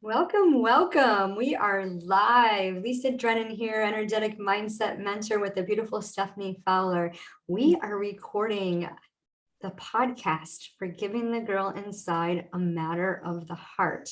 Welcome, welcome. We are live. Lisa Drennan here, energetic mindset mentor with the beautiful Stephanie Fowler. We are recording the podcast for Giving the Girl Inside a Matter of the Heart.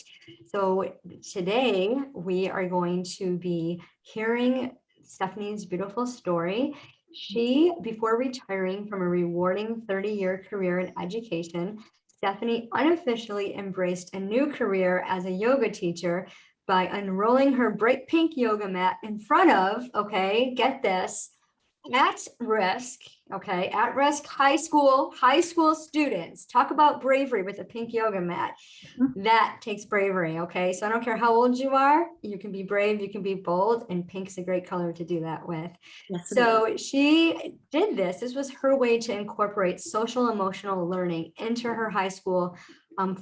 So today we are going to be hearing Stephanie's beautiful story. She, before retiring from a rewarding 30-year career in education, Stephanie unofficially embraced a new career as a yoga teacher by unrolling her bright pink yoga mat in front of, okay, get this, at risk high school students. Talk about bravery with a pink yoga mat. That takes bravery. Okay, so I don't care how old you are, you can be brave, you can be bold, and pink's a great color to do that with. Yes, so she did this was her way to incorporate social emotional learning into her high school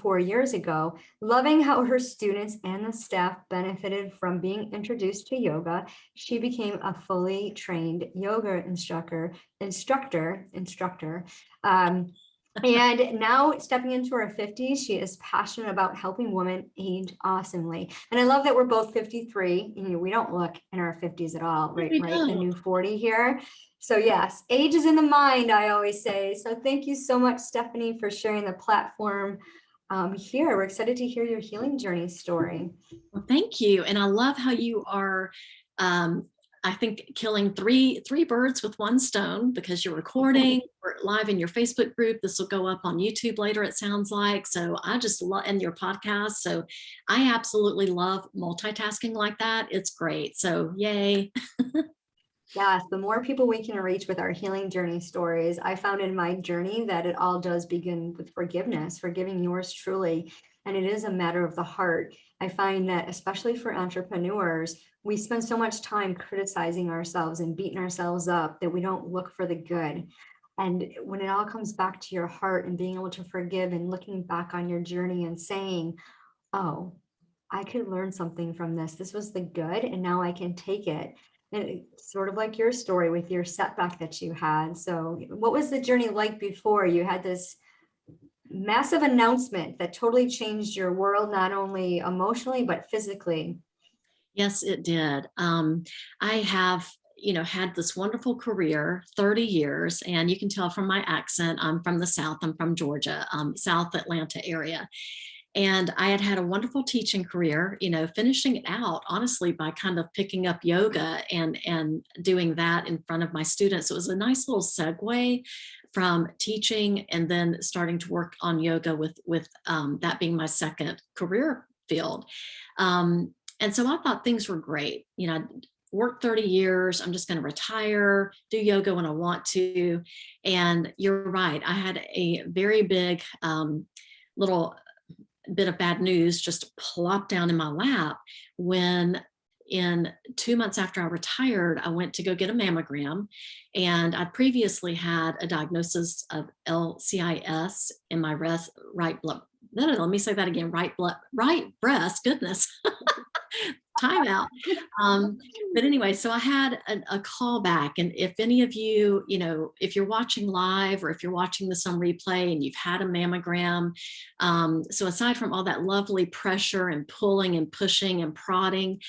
4 years ago, loving how her students and the staff benefited from being introduced to yoga. She became a fully trained yoga instructor. And now stepping into her 50s, she is passionate about helping women age awesomely. And I love that we're both 53. We don't look in our 50s at all, right? The new 40 here. So yes, age is in the mind, I always say. So thank you so much, Stephanie, for sharing the platform here. We're excited to hear your healing journey story. Well, thank you. And I love how you are, I think, killing three birds with one stone, because you're recording, we're live in your Facebook group. This will go up on YouTube later, it sounds like. So I just love, and your podcast. So I absolutely love multitasking like that. It's great. So yay. Yes, the more people we can reach with our healing journey stories. I found in my journey that it all does begin with forgiveness, forgiving yours truly. And it is a matter of the heart. I find that especially for entrepreneurs, we spend so much time criticizing ourselves and beating ourselves up that we don't look for the good. And when it all comes back to your heart and being able to forgive and looking back on your journey and saying, oh, I could learn something from this. This was the good, and now I can take it. And it's sort of like your story with your setback that you had. So what was the journey like before you had this massive announcement that totally changed your world, not only emotionally, but physically? Yes, it did. I have, had this wonderful career, 30 years, and you can tell from my accent, I'm from the South. I'm from Georgia, South Atlanta area. And I had a wonderful teaching career, finishing it out, honestly, by kind of picking up yoga and doing that in front of my students. It was a nice little segue from teaching and then starting to work on yoga with that being my second career field. And so I thought things were great. I worked 30 years. I'm just going to retire, do yoga when I want to. And you're right. I had a very big little bit of bad news just plop down in my lap when in 2 months after I retired, I went to go get a mammogram, and I previously had a diagnosis of LCIS in my right blood. No, let me say that again. Right breast. Goodness. Time out. But anyway, so I had a call back. And if any of you, if you're watching live or if you're watching this on replay and you've had a mammogram, so aside from all that lovely pressure and pulling and pushing and prodding,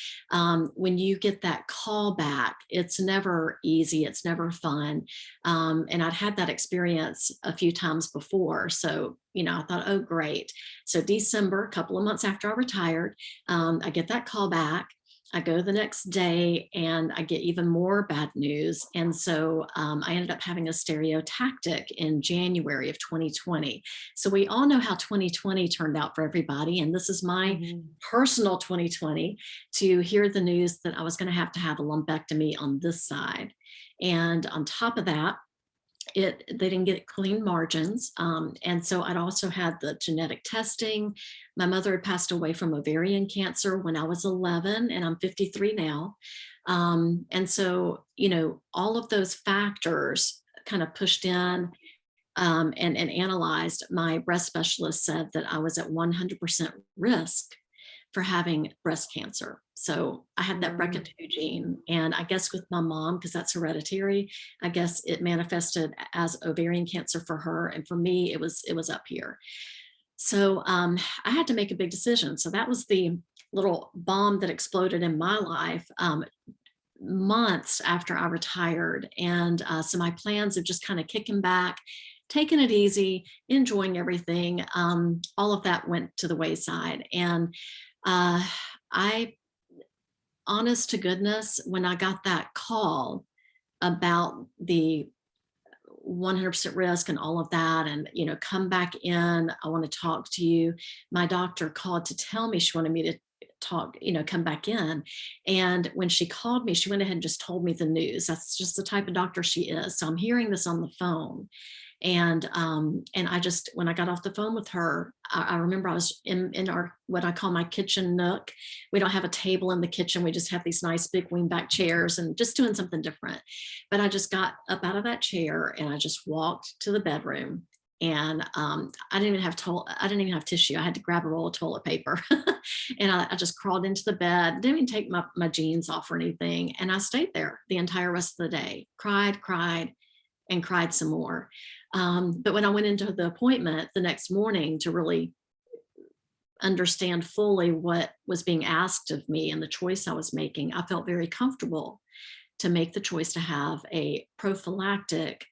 when you get that call back, it's never easy. It's never fun. And I'd had that experience a few times before. So, I thought, oh, great. So December, a couple of months after I retired, I get that call back. I go the next day and I get even more bad news. And so I ended up having a stereotactic in January of 2020. So we all know how 2020 turned out for everybody. And this is my personal 2020, to hear the news that I was going to have a lumpectomy on this side. And on top of that, they didn't get clean margins. And so I'd also had the genetic testing. My mother had passed away from ovarian cancer when I was 11, and I'm 53 now. And so, all of those factors kind of pushed in and analyzed. My breast specialist said that I was at 100% risk for having breast cancer. So I had that BRCA2 gene. And I guess with my mom, because that's hereditary, I guess it manifested as ovarian cancer for her. And for me, it was up here. So I had to make a big decision. So that was the little bomb that exploded in my life months after I retired. And so my plans of just kind of kicking back, taking it easy, enjoying everything, all of that went to the wayside. And I, honest to goodness, when I got that call about the 100% risk and all of that, and come back in, I want to talk to you, my doctor called to tell me she wanted me to talk, come back in. And when she called me, she went ahead and just told me the news. That's just the type of doctor she is. So I'm hearing this on the phone. And I just, when I got off the phone with her, I remember I was in our, what I call my kitchen nook. We don't have a table in the kitchen. We just have these nice big wingback chairs and just doing something different. But I just got up out of that chair and I just walked to the bedroom. And I didn't even have tissue. I had to grab a roll of toilet paper. And I just crawled into the bed, didn't even take my jeans off or anything. And I stayed there the entire rest of the day, cried, and cried some more. But when I went into the appointment the next morning to really understand fully what was being asked of me and the choice I was making, I felt very comfortable to make the choice to have a prophylactic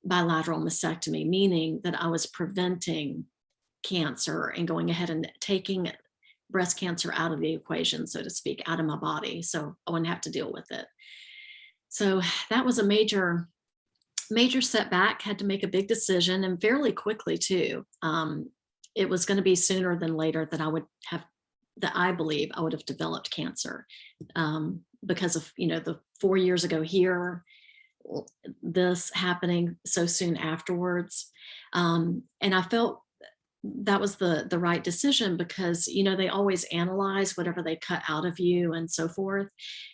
bilateral mastectomy, meaning that I was preventing cancer and going ahead and taking breast cancer out of the equation, so to speak, out of my body. So I wouldn't have to deal with it. So that was a major setback. Had to make a big decision, and fairly quickly too. It was going to be sooner than later that I believe I would have developed cancer, because of the 4 years ago here, this happening so soon afterwards. And I felt that was the right decision, because they always analyze whatever they cut out of you and so forth.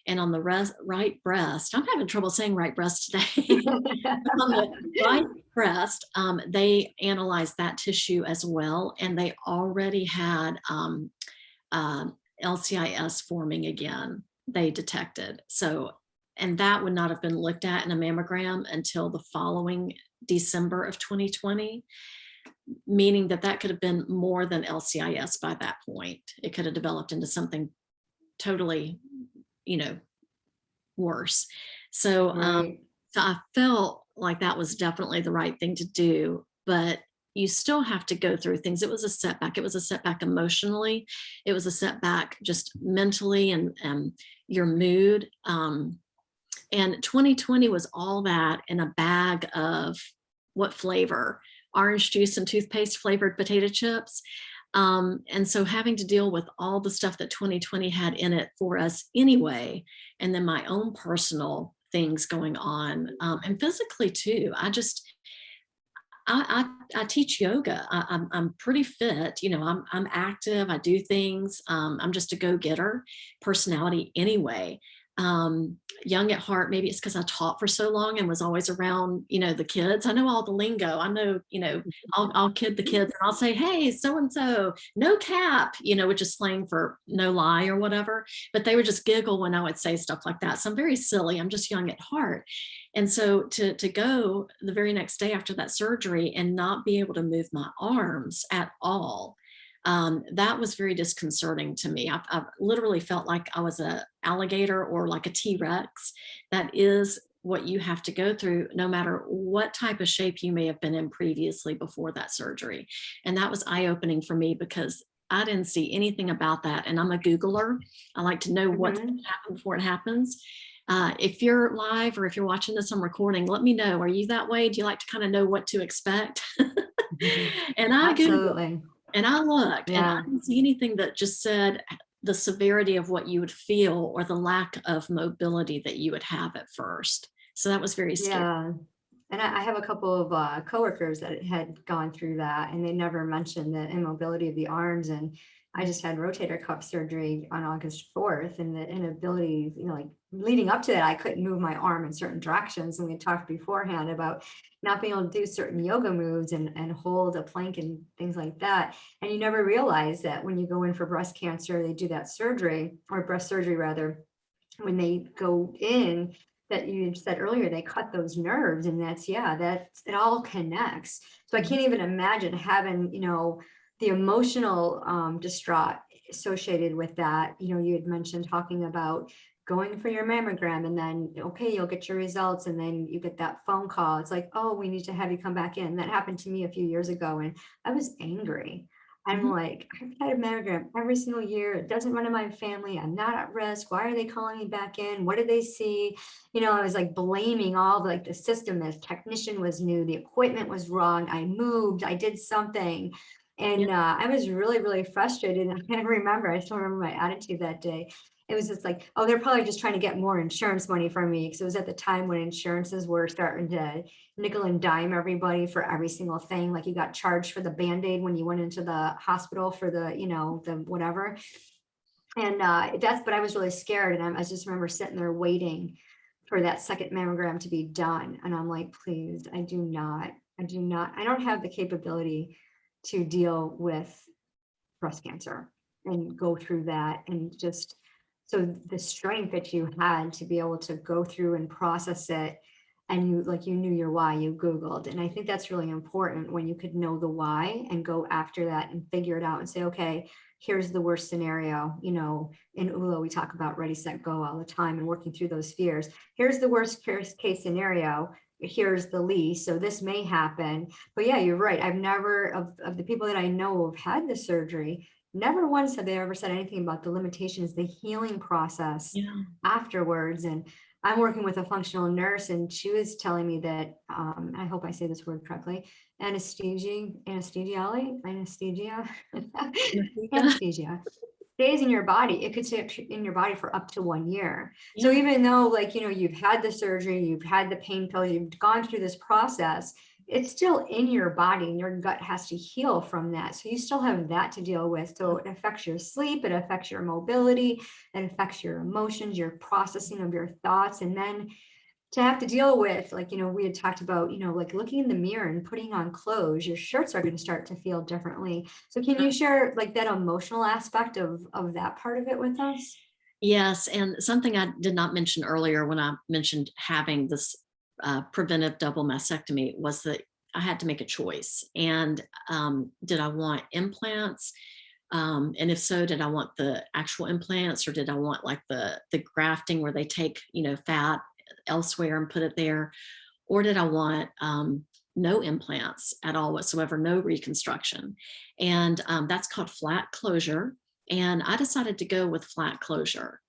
And on the right breast, I'm having trouble saying right breast today. On the right breast, they analyzed that tissue as well, and they already had LCIS forming again. They detected. So, and that would not have been looked at in a mammogram until the following December of 2020, meaning that could have been more than LCIS by that point. It could have developed into something totally, worse. So, Right. so I felt like that was definitely the right thing to do, but you still have to go through things. It was a setback. It was a setback emotionally. It was a setback just mentally, and your mood. And 2020 was all that in a bag of what flavor? Orange juice and toothpaste flavored potato chips. And so having to deal with all the stuff that 2020 had in it for us anyway, and then my own personal things going on, and physically too. I teach yoga. I'm pretty fit. I'm active. I do things. I'm just a go-getter personality anyway. Young at heart. Maybe it's because I taught for so long and was always around, the kids. I know all the lingo. I know, I'll kid the kids and I'll say, "Hey, so and so, no cap," which is slang for no lie or whatever. But they would just giggle when I would say stuff like that. So I'm very silly. I'm just young at heart. And so to go the very next day after that surgery and not be able to move my arms at all, that was very disconcerting to me. I've literally felt like I was an alligator or like a T-Rex. That is what you have to go through, no matter what type of shape you may have been in previously before that surgery. And that was eye-opening for me, because I didn't see anything about that. And I'm a Googler. I like to know what's going to happen before it happens. If you're live or if you're watching this on recording, let me know. Are you that way? Do you like to kind of know what to expect? And I Googled. Absolutely. And I looked, and I Yeah. didn't see anything that just said the severity of what you would feel or the lack of mobility that you would have at first. So that was very scary. Yeah. And I have a couple of coworkers that had gone through that, and they never mentioned the immobility of the arms. And I just had rotator cuff surgery on August 4th, and the inability, like leading up to that, I couldn't move my arm in certain directions. And we talked beforehand about not being able to do certain yoga moves and hold a plank and things like that. And you never realize that when you go in for breast cancer, they do that surgery, or breast surgery rather, when they go in, that you said earlier, they cut those nerves, and that's it all connects. So I can't even imagine having, the emotional distraught associated with that, you had mentioned talking about going for your mammogram, and then, okay, you'll get your results, and then you get that phone call. It's like, oh, we need to have you come back in. That happened to me a few years ago, and I was angry. I'm Mhm. like, I've had a mammogram every single year. It doesn't run in my family. I'm not at risk. Why are they calling me back in? What did they see? I was like blaming all like the system. The technician was new. The equipment was wrong. I moved. I did something. Yeah. And I was really, really frustrated. And I still remember my attitude that day. It was just like, oh, they're probably just trying to get more insurance money from me. Because it was at the time when insurances were starting to nickel and dime everybody for every single thing. Like you got charged for the Band-Aid when you went into the hospital for the, the whatever. And but I was really scared. And I just remember sitting there waiting for that second mammogram to be done. And I'm like, please, I don't have the capability to deal with breast cancer and go through that. And just so the strength that you had to be able to go through and process it, and you knew your why, you Googled. And I think that's really important, when you could know the why and go after that and figure it out and say, okay, here's the worst scenario. In ULO, we talk about ready, set, go all the time and working through those fears. Here's the worst case scenario. Here's the least. So this may happen. But yeah, you're right. I've never, of the people that I know have had the surgery, never once have they ever said anything about the limitations, the healing process Yeah. afterwards. And I'm working with a functional nurse, and she was telling me that, I hope I say this word correctly, anesthesia, anesthesia stays in your body. It could stay in your body for up to 1 year. So Yeah. even though, like, you've had the surgery, you've had the pain pills, you've gone through this process, it's still in your body, and your gut has to heal from that. So you still have that to deal with. So it affects your sleep, it affects your mobility, it affects your emotions, your processing of your thoughts. And then to have to deal with, like, we had talked about, like looking in the mirror and putting on clothes, your shirts are going to start to feel differently. So can you share like that emotional aspect of that part of it with us? Yes, and something I did not mention earlier when I mentioned having this preventive double mastectomy was that I had to make a choice. And did I want implants? And if so, did I want the actual implants, or did I want like the grafting where they take, fat elsewhere and put it there? Or did I want no implants at all whatsoever, no reconstruction? And that's called flat closure. And I decided to go with flat closure.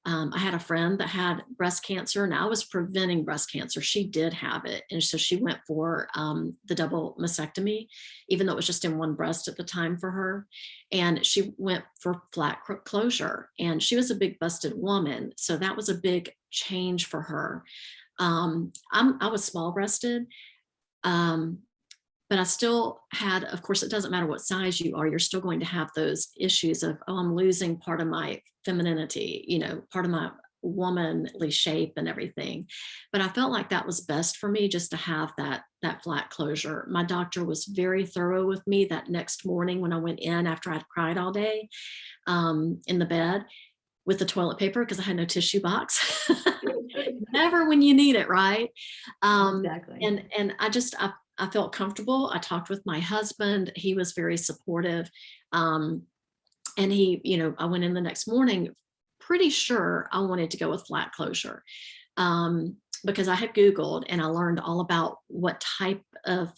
I had a friend that had breast cancer, and I was preventing breast cancer. She did have it. And so she went for the double mastectomy, even though it was just in one breast at the time for her. And she went for flat closure. And she was a big busted woman. So that was a big change for her. I was small breasted, um, but I still had, of course, it doesn't matter what size you are, you're still going to have those issues of, oh, I'm losing part of my femininity, part of my womanly shape and everything. But I felt like that was best for me, just to have that flat closure. My doctor was very thorough with me that next morning when I went in after I'd cried all day, in the bed with the toilet paper because I had no tissue box. Never when you need it, right? Exactly. And I felt comfortable. I talked with my husband. He was very supportive. Um, and I went in the next morning pretty sure I wanted to go with flat closure, because I had Googled and I learned all about what type of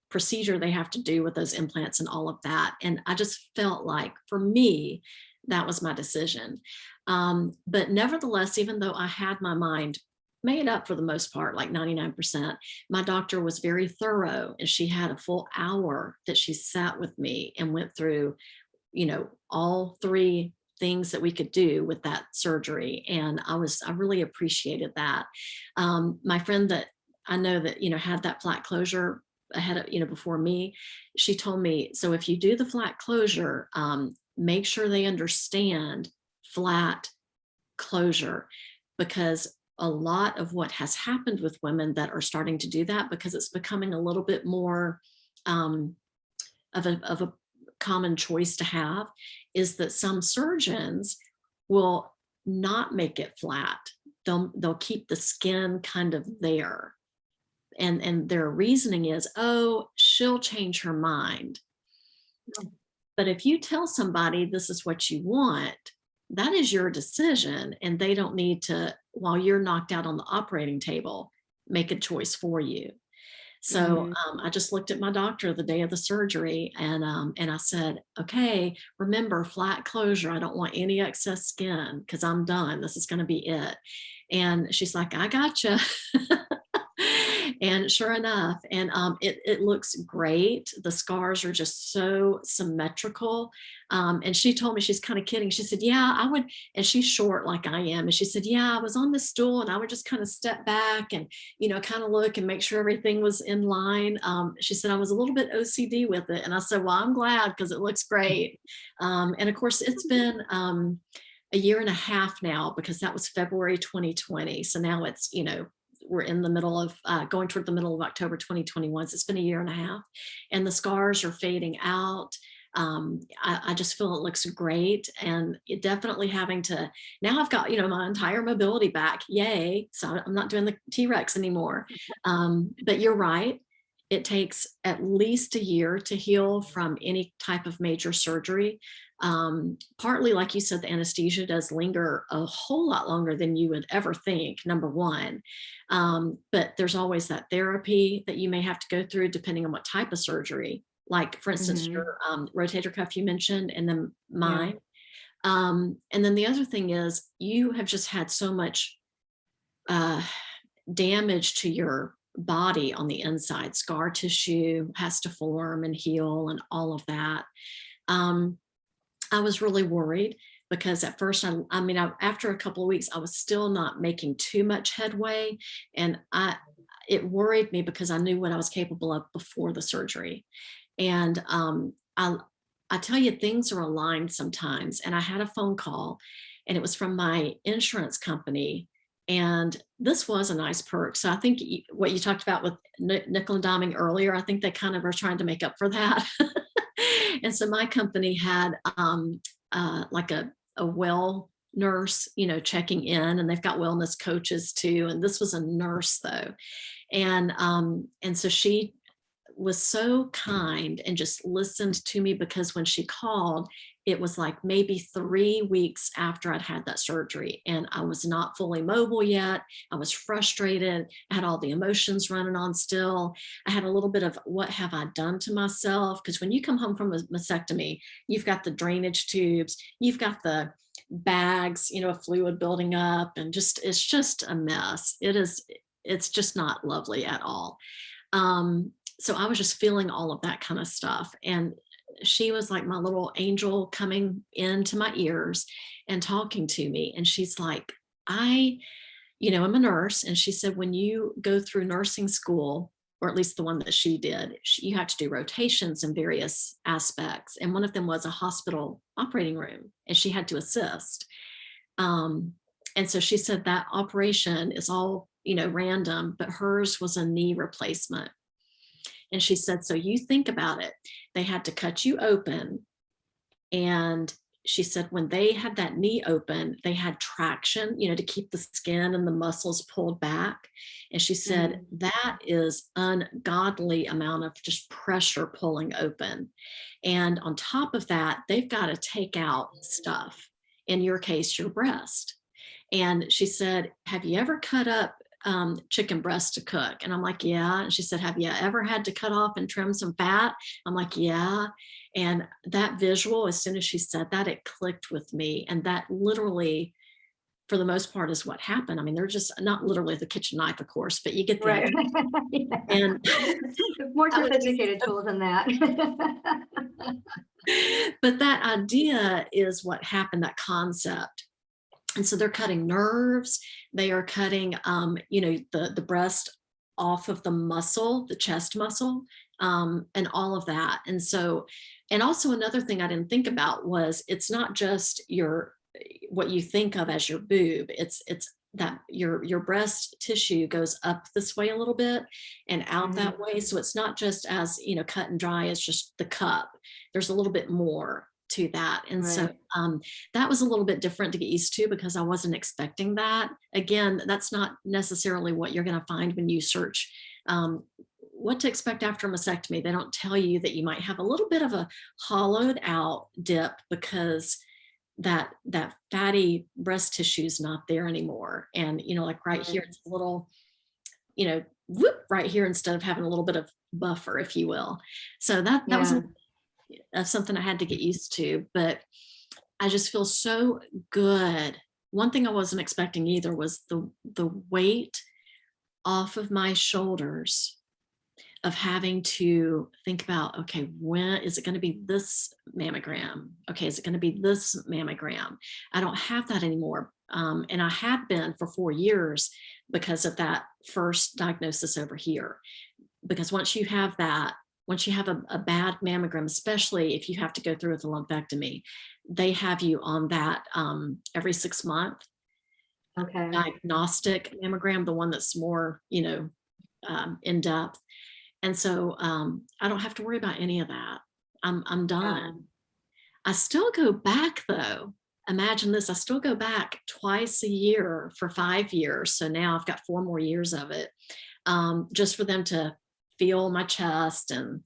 procedure they have to do with those implants and all of that. And I just felt like for me, that was my decision. But nevertheless, even though I had my mind made up for the most part, like 99%, my doctor was very thorough, and she had a full hour that she sat with me and went through, all three things that we could do with that surgery. And I really appreciated that. My friend that I know that, had that flat closure ahead of, before me, she told me, so if you do the flat closure, make sure they understand flat closure, because a lot of what has happened with women that are starting to do that, because it's becoming a little bit more um, of a common choice to have, is that some surgeons will not make it flat. They'll keep the skin kind of there. And their reasoning is, oh, she'll change her mind. But if you tell somebody this is what you want, that is your decision. And they don't need to, while you're knocked out on the operating table, make a choice for you. So Mhm. I just looked at my doctor the day of the surgery, and I said, okay, remember, flat closure. I don't want any excess skin because I'm done. This is going to be it. And she's like, I gotcha. And sure enough, and it looks great. The scars are just so symmetrical. And she told me, she's kind of kidding. She said, yeah, I would, and she's short like I am. And she said, yeah, I was on the stool and I would just kind of step back and, kind of look and make sure everything was in line. She said, I was a little bit OCD with it. And I said, well, I'm glad because it looks great. And of course, it's been a year and a half now, because that was February 2020. So now it's, we're in the middle of going toward the middle of October 2021. So it's been a year and a half, and the scars are fading out. I just feel it looks great, and it definitely having to, now I've got, my entire mobility back. Yay. So I'm not doing the T-Rex anymore. But you're right. It takes at least a year to heal from any type of major surgery. Partly, like you said, the anesthesia does linger a whole lot longer than you would ever think, number one. But there's always that therapy that you may have to go through depending on what type of surgery. Like, for instance, Mhm. your rotator cuff you mentioned, and then Yeah. mine. And then the other thing is, you have just had so much uh, damage to your body on the inside. Scar tissue has to form and heal and all of that. Um, I was really worried because at first, after a couple of weeks, I was still not making too much headway. And it worried me because I knew what I was capable of before the surgery. And I tell you, things are aligned sometimes. And I had a phone call, and it was from my insurance company. And this was a nice perk. So I think what you talked about with nickel and diming earlier, I think they kind of are trying to make up for that. And so my company had like a well nurse, checking in, and they've got wellness coaches too. And this was a nurse though. And so she was so kind and just listened to me, because when she called, it was like maybe 3 weeks after I'd had that surgery, and I was not fully mobile yet. I was frustrated. I had all the emotions running on still. I had a little bit of, what have I done to myself? Because when you come home from a mastectomy, you've got the drainage tubes, you've got the bags, of fluid building up, and it's just a mess. It's just not lovely at all. So I was just feeling all of that kind of stuff. And she was like my little angel coming into my ears and talking to me. And she's like, I'm a nurse. And she said, when you go through nursing school, or at least the one that she did, you have to do rotations in various aspects. And one of them was a hospital operating room, and she had to assist. Um, and so she said that operation is all, random, but hers was a knee replacement. And she said, so you think about it, they had to cut you open. And she said, when they had that knee open, they had traction, to keep the skin and the muscles pulled back. And she said, Mhm. that is ungodly amount of just pressure pulling open. And on top of that, they've got to take out stuff, in your case, your breast. And she said, have you ever cut up chicken breast to cook? And I'm like, yeah. And she said, have you ever had to cut off and trim some fat? I'm like, yeah. And that visual, as soon as she said that, it clicked with me. And that literally, for the most part, is what happened. I mean, they're just not literally the kitchen knife, of course, but you get the Right. idea. Yeah. And More I was sophisticated tool than that. but that idea is what happened, that concept. And so they're cutting nerves, they are cutting the breast off of the muscle, the chest muscle, and all of that. And so, and also another thing I didn't think about was, it's not just your, what you think of as your boob, it's that your breast tissue goes up this way a little bit and out Mhm. that way. So it's not just as, cut and dry as just the cup. There's a little bit more to that. And so Right. that was a little bit different to get used to, because I wasn't expecting that. Again, that's not necessarily what you're going to find when you search what to expect after a mastectomy. They don't tell you that you might have a little bit of a hollowed out dip because that fatty breast tissue is not there anymore. And, like right here, it's a little, whoop, right here, instead of having a little bit of buffer, if you will. So that was something I had to get used to, but I just feel so good. One thing I wasn't expecting either was the weight off of my shoulders of having to think about, okay, when is it going to be this mammogram? Okay, is it going to be this mammogram? I don't have that anymore. And I had been for 4 years because of that first diagnosis over here. Because once you have a bad mammogram, especially if you have to go through with a lumpectomy, they have you on that every 6 months diagnostic mammogram, the one that's more, in depth. And so I don't have to worry about any of that. I'm done. I still go back though. Imagine this. I still go back twice a year for 5 years. So now I've got 4 more years of it, just for them to feel my chest. And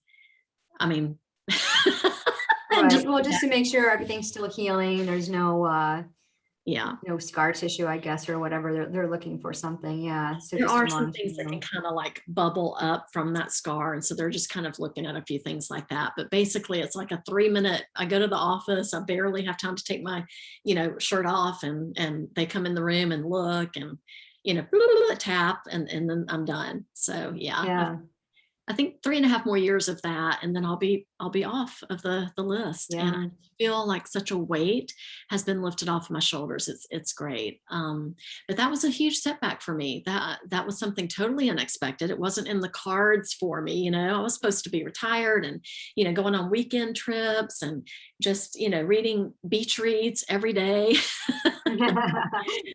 I mean, right. Well, just to make sure everything's still healing. There's no, yeah, no scar tissue, I guess, or whatever. They're looking for something. Yeah. So there are some things that can kind of like bubble up from that scar. And so they're just kind of looking at a few things like that. But basically it's like a 3-minute, I go to the office, I barely have time to take my, shirt off, and they come in the room and look and, tap, and then I'm done. So yeah. I think 3.5 more years of that, and then I'll be off of the list. Yeah. And I feel like such a weight has been lifted off my shoulders. It's great. But that was a huge setback for me. That was something totally unexpected. It wasn't in the cards for me. I was supposed to be retired and, going on weekend trips and just, reading beach reads every day.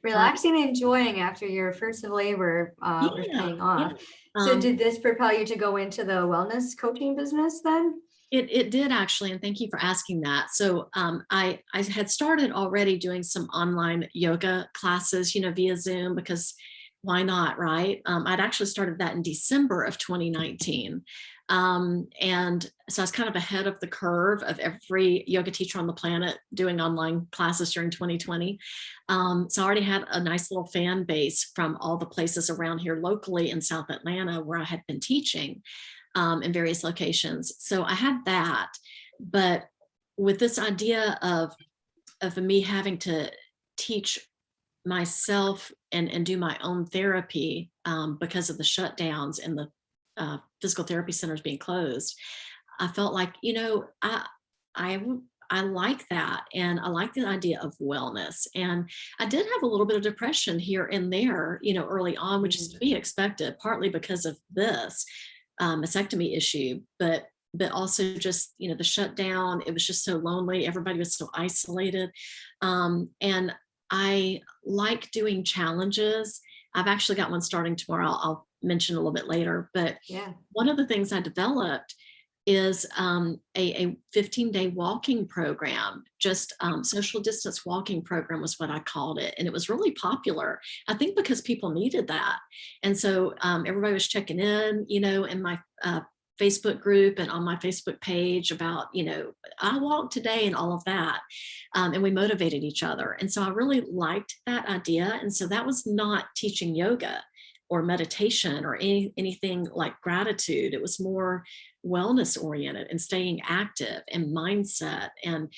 Relaxing and enjoying after your first of labor was paying off. So did this propel you to go into the wellness coaching business then? It did actually, and thank you for asking that. So I had started already doing some online yoga classes, via Zoom, because why not, right? I'd actually started that in December of 2019. And so I was kind of ahead of the curve of every yoga teacher on the planet doing online classes during 2020. So I already had a nice little fan base from all the places around here locally in South Atlanta where I had been teaching in various locations. So I had that, but with this idea of me having to teach myself and do my own therapy because of the shutdowns and the physical therapy centers being closed, I felt like, I like that. And I like the idea of wellness. And I did have a little bit of depression here and there, early on, which is to be expected, partly because of this mastectomy issue, but also just, the shutdown. It was just so lonely. Everybody was so isolated. And I like doing challenges. I've actually got one starting tomorrow. I'll mention a little bit later, but one of the things I developed is a 15-day walking program, just social distance walking program was what I called it. And it was really popular, I think, because people needed that. And so everybody was checking in, in my Facebook group and on my Facebook page about, I walked today and all of that. And we motivated each other. And so I really liked that idea. And so that was not teaching yoga or meditation or anything like gratitude. It was more wellness oriented and staying active and mindset and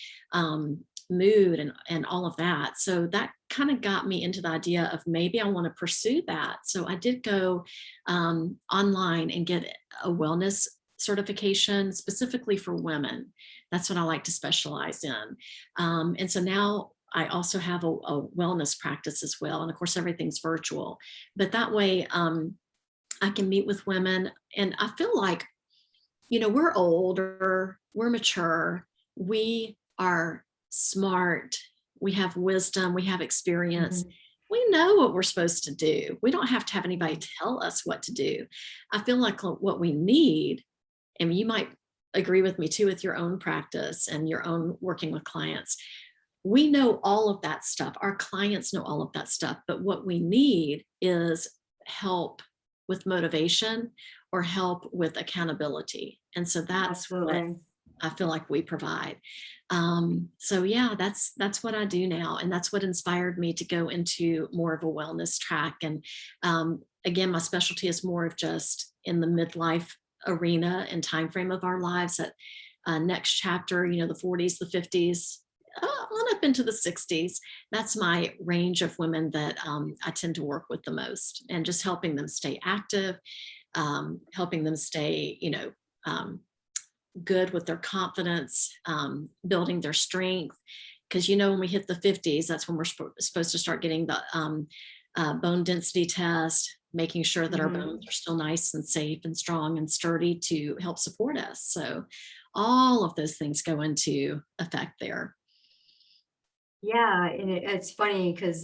mood and all of that. So that kind of got me into the idea of maybe I want to pursue that. So I did go online and get a wellness certification specifically for women. That's what I like to specialize in. And so now I also have a wellness practice as well. And of course, everything's virtual, but that way I can meet with women. And I feel like, we're older, we're mature, we are smart, we have wisdom, we have experience. We know what we're supposed to do. We don't have to have anybody tell us what to do. I feel like what we need, and you might agree with me too with your own practice and your own working with clients, we know all of that stuff. Our clients know all of that stuff, but what we need is help with motivation or help with accountability. And so that's what Absolutely. I feel like we provide. So yeah, that's what I do now, and that's what inspired me to go into more of a wellness track. And again, my specialty is more of just in the midlife arena and time frame of our lives. That next chapter, the 40s, the 50s, on up into the 60s. That's my range of women that I tend to work with the most, and just helping them stay active, helping them stay, um, good with their confidence, building their strength. Because, when we hit the 50s, that's when we're supposed to start getting the bone density test, making sure that our Mhm. bones are still nice and safe and strong and sturdy to help support us. So all of those things go into effect there. Yeah, and it's funny because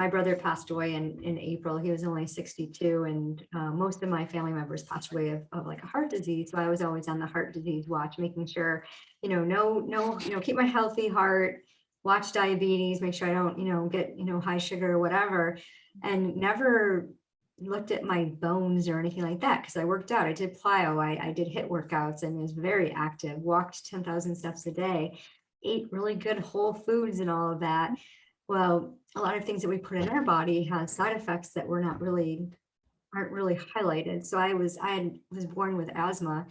my brother passed away in April. He was only 62, and most of my family members passed away of like a heart disease. So I was always on the heart disease watch, making sure, no, keep my healthy heart, watch diabetes, make sure I don't, get, high sugar or whatever, and never looked at my bones or anything like that because I worked out. I did plyo, I did HIIT workouts and was very active, walked 10,000 steps a day, ate really good whole foods and all of that. Well, a lot of things that we put in our body has side effects that aren't really highlighted. So I was born with asthma,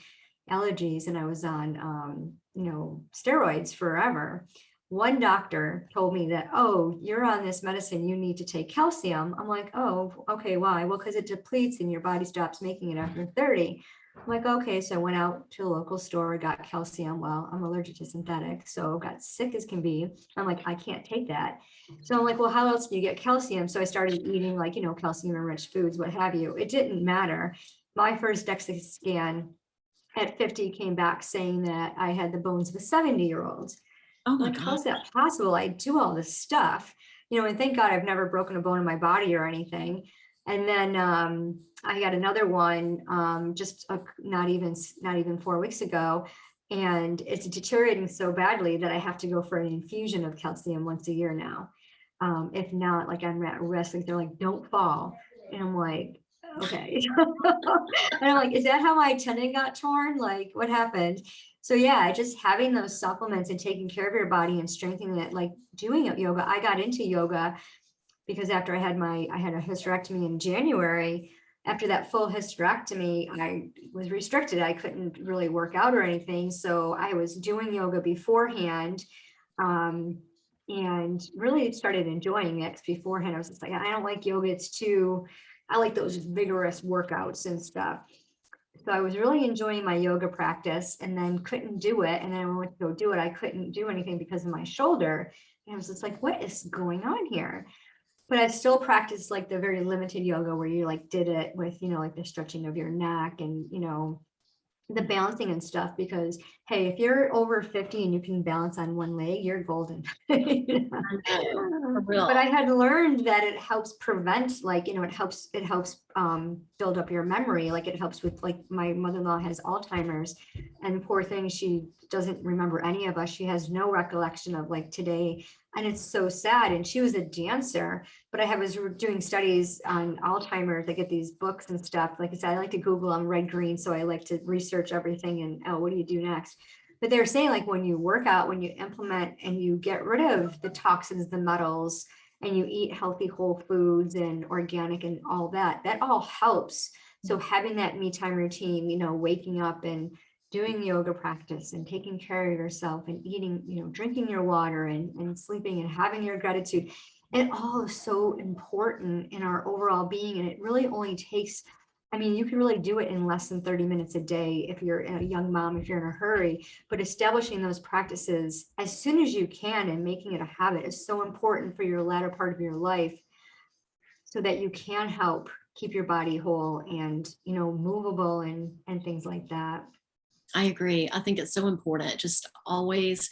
allergies, and I was on steroids forever. One doctor told me that, oh, you're on this medicine, you need to take calcium. I'm like, oh, okay, why? Well, because it depletes and your body stops making it after 30. I'm like, okay, so I went out to a local store, got calcium. Well, I'm allergic to synthetic, so got sick as can be. I'm like, I can't take that. So I'm like, well, how else do you get calcium? So I started eating like, calcium enriched foods, what have you. It didn't matter. My first DEXA scan at 50 came back saying that I had the bones of a 70-year-old. Oh my Like, God. how's that possible? I do all this stuff, and thank God I've never broken a bone in my body or anything. And then I got another one just not even 4 weeks ago, and it's deteriorating so badly that I have to go for an infusion of calcium once a year now. If not, like I'm at risk. Like they're like, don't fall, and I'm like, okay. And I'm like, is that how my tendon got torn? Like, what happened? So yeah, just having those supplements and taking care of your body and strengthening it, like doing yoga. I got into yoga because after I had a hysterectomy in January. After that full hysterectomy, I was restricted. I couldn't really work out or anything. So I was doing yoga beforehand. Um, and really started enjoying it. 'Cause beforehand, I was just like, I don't like yoga. I like those vigorous workouts and stuff. So I was really enjoying my yoga practice and then couldn't do it. And then when I went to go do it, I couldn't do anything because of my shoulder. And I was just like, what is going on here? But I still practiced like the very limited yoga where you like did it with, like the stretching of your neck and, the balancing and stuff, because hey, if you're over 50 and you can balance on one leg, you're golden. I know, for But I real. had learned that it helps prevent, like, it helps build up your memory. Like it helps with, like, my mother-in-law has Alzheimer's, and poor thing, she doesn't remember any of us. She has no recollection of like today. And it's so sad. And she was a dancer, but I was doing studies on Alzheimer's. I get these books and stuff. Like I said, I like to Google, I'm red green, so I like to research everything and, oh, what do you do next? But they're saying like when you work out, when you implement and you get rid of the toxins, the metals, and you eat healthy whole foods and organic and all that, that all helps. So having that me time routine, waking up and doing yoga practice and taking care of yourself and eating, drinking your water and sleeping and having your gratitude, it all is so important in our overall being. And it really only takes, I mean, you can really do it in less than 30 minutes a day if you're a young mom, if you're in a hurry, but establishing those practices as soon as you can and making it a habit is so important for your latter part of your life so that you can help keep your body whole and, movable and things like that. I agree. I think it's so important. Just always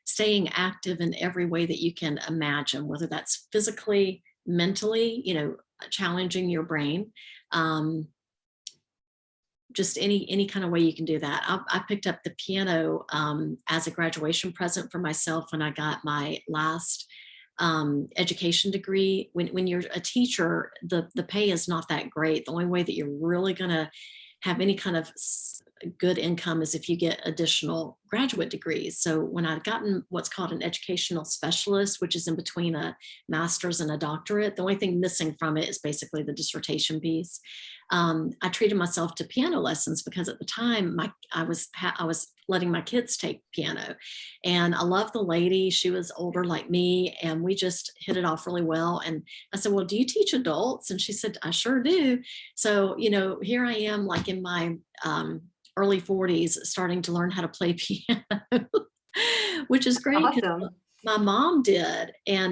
staying active in every way that you can imagine, whether that's physically, mentally, challenging your brain. Um, just any kind of way you can do that. I picked up the piano as a graduation present for myself when I got my last education degree. When you're a teacher, the pay is not that great. The only way that you're really going to have any kind of good income is if you get additional graduate degrees. So when I'd gotten what's called an educational specialist, which is in between a master's and a doctorate, the only thing missing from it is basically the dissertation piece. I treated myself to piano lessons because at the time I was letting my kids take piano, and I loved the lady. She was older like me, and we just hit it off really well. And I said, well, do you teach adults? And she said, I sure do. So, here I am, like in my early 40s, starting to learn how to play piano, which is great because Awesome. my mom did. And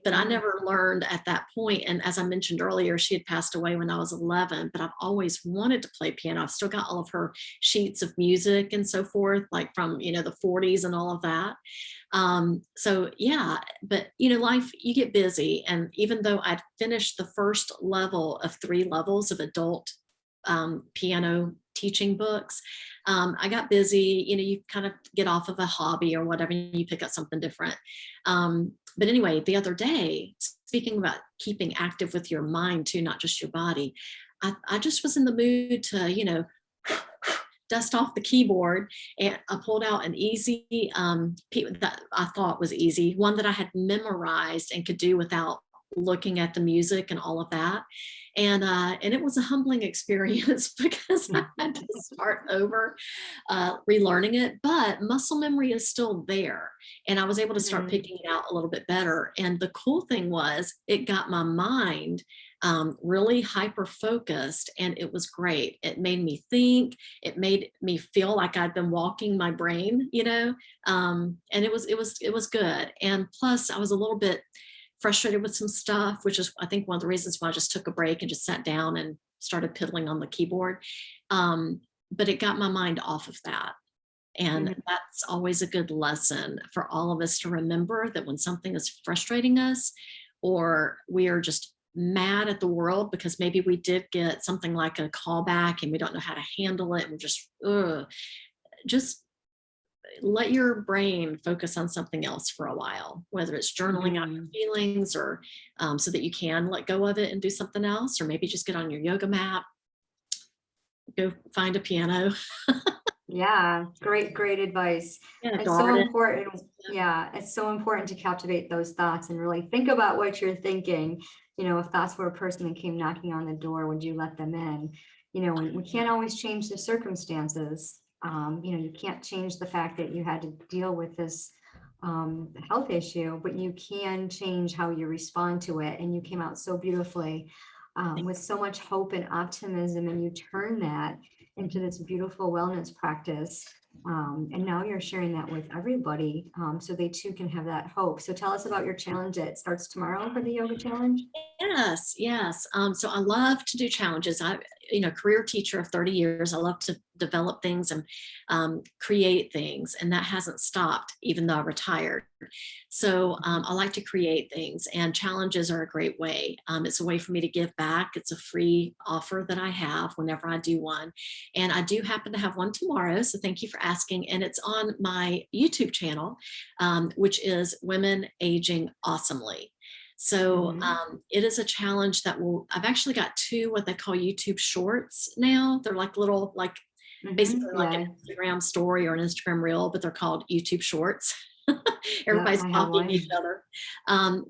but I Mhm. never learned at that point. And as I mentioned earlier, she had passed away when I was 11, but I've always wanted to play piano. I've still got all of her sheets of music and so forth, like from the 40s and all of that. So yeah, but life, you get busy. And even though I'd finished the first level of 3 levels of adult piano teaching books, I got busy. You kind of get off of a hobby or whatever, and you pick up something different. But anyway, the other day, speaking about keeping active with your mind too, not just your body, I just was in the mood to dust off the keyboard, and I pulled out an easy that I thought was easy, one that I had memorized and could do without looking at the music and all of that. And it was a humbling experience because I had to start over, relearning it, but muscle memory is still there. And I was able to start Mhm. picking it out a little bit better. And the cool thing was it got my mind really hyper focused, and it was great. It made me think. It made me feel like I'd been walking my brain. And it was good. And plus, I was a little bit frustrated with some stuff, which is, I think, one of the reasons why I just took a break and just sat down and started piddling on the keyboard. But it got my mind off of that. And Mhm. that's always a good lesson for all of us to remember, that when something is frustrating us, or we are just mad at the world because maybe we did get something like a callback and we don't know how to handle it, and we're just let your brain focus on something else for a while, whether it's journaling out Mhm. your feelings, or so that you can let go of it and do something else, or maybe just get on your yoga mat, go find a piano. Yeah, great advice. Yeah, It's so garden. important. Yeah, it's so important to captivate those thoughts and really think about what you're thinking. If thoughts were a person that came knocking on the door, would you let them in? And we can't always change the circumstances. You can't change the fact that you had to deal with this health issue, but you can change how you respond to it. And you came out so beautifully, with so much hope and optimism, and you turn that into this beautiful wellness practice. And now you're sharing that with everybody, so they too can have that hope. So tell us about your challenge. It starts tomorrow for the yoga challenge. Yes, yes. So I love to do challenges. Career teacher of 30 years. I love to develop things and create things, and that hasn't stopped even though I retired. So I like to create things, and challenges are a great way. It's a way for me to give back. It's a free offer that I have whenever I do one, and I do happen to have one tomorrow. So thank you for asking, and it's on my YouTube channel, which is Women Aging Awesomely. So Mhm. it is a challenge I've actually got 2 what they call YouTube shorts now. They're like little, like Mhm. basically like an Yeah. Instagram story or an Instagram reel, but they're called YouTube shorts. Yep. Everybody's I have copying each one. other.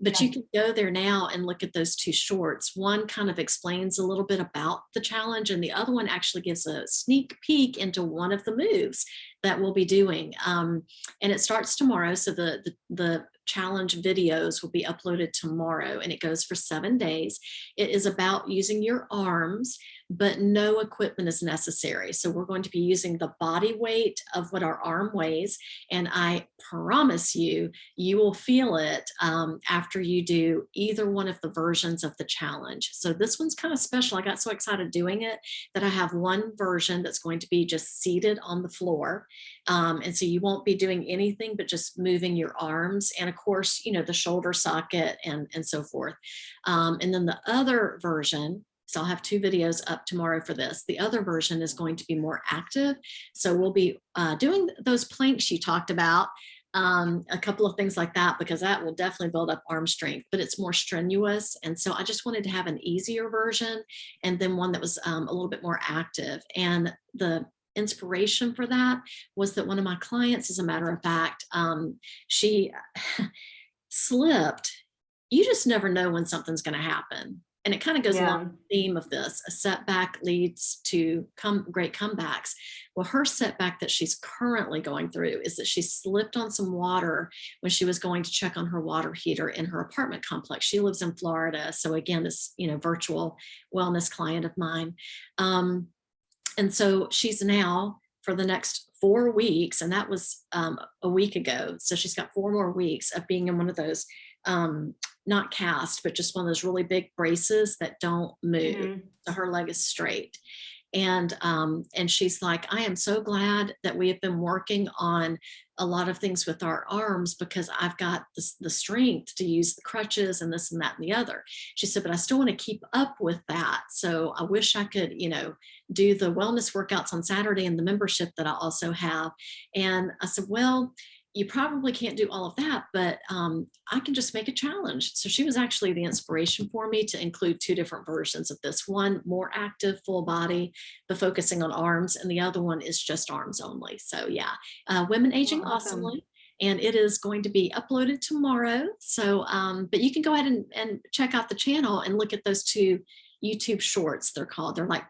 But Yeah. you can go there now and look at those 2 shorts. One kind of explains a little bit about the challenge, and the other one actually gives a sneak peek into one of the moves that we'll be doing. And it starts tomorrow. So the challenge videos will be uploaded tomorrow, and it goes for 7 days. It is about using your arms, but no equipment is necessary. So we're going to be using the body weight of what our arm weighs. And I promise you, you will feel it after you do either one of the versions of the challenge. So this one's kind of special. I got so excited doing it that I have one version that's going to be just seated on the floor. And so you won't be doing anything but just moving your arms. And of course, the shoulder socket and so forth. And then the other version, so I'll have 2 videos up tomorrow for this. The other version is going to be more active. So we'll be doing those planks you talked about, A couple of things like that, because that will definitely build up arm strength, but it's more strenuous. And so I just wanted to have an easier version and then one that was a little bit more active. And the inspiration for that was that one of my clients, as a matter of fact, she slipped. You just never know when something's going to happen. And it kind of goes along Yeah. the theme of this: a setback leads to great comebacks. Well, her setback that she's currently going through is that she slipped on some water when she was going to check on her water heater in her apartment complex. She lives in Florida. So again, this, virtual wellness client of mine. Um, and so she's now, for the next 4 weeks, and that was a week ago. So she's got 4 more weeks of being in one of those, not cast, but just one of those really big braces that don't move. Mhm. So her leg is straight. And she's like, I am so glad that we have been working on a lot of things with our arms, because I've got the strength to use the crutches and this and that and the other. She said, but I still want to keep up with that. So I wish I could, do the wellness workouts on Saturday and the membership that I also have. And I said, well, you probably can't do all of that, but I can just make a challenge. So she was actually the inspiration for me to include two different versions of this: one more active, full body, but focusing on arms, and the other one is just arms only. So yeah, Women Aging Well, awesome. Awesomely. And it is going to be uploaded tomorrow. So, but you can go ahead and check out the channel and look at those two YouTube shorts. They're called. They're like,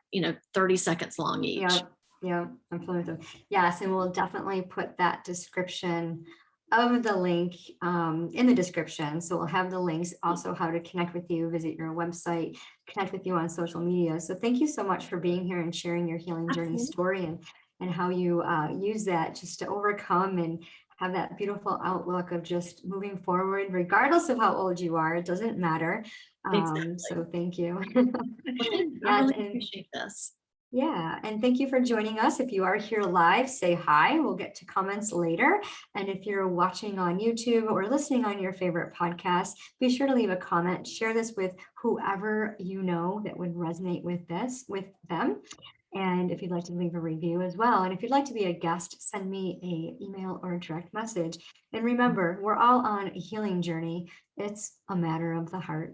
30 seconds long each. Yeah. Yeah. I'm familiar with them. Yes. And we'll definitely put that description of the link in the description. So we'll have the links, also how to connect with you, visit your website, connect with you on social media. So thank you so much for being here and sharing your healing journey Absolutely. story, and how you use that just to overcome and have that beautiful outlook of just moving forward, regardless of how old you are. It doesn't matter. Exactly. So thank you. Well, thank you. I Yes, really and appreciate this. yeah, and thank you for joining us. If you are here live, say hi. We'll get to comments later. And if you're watching on YouTube or listening on your favorite podcast, be sure to leave a comment. Share this with whoever you know that would resonate with them. And if you'd like to leave a review as well. And if you'd like to be a guest, send me an email or a direct message. And remember, we're all on a healing journey. It's a matter of the heart.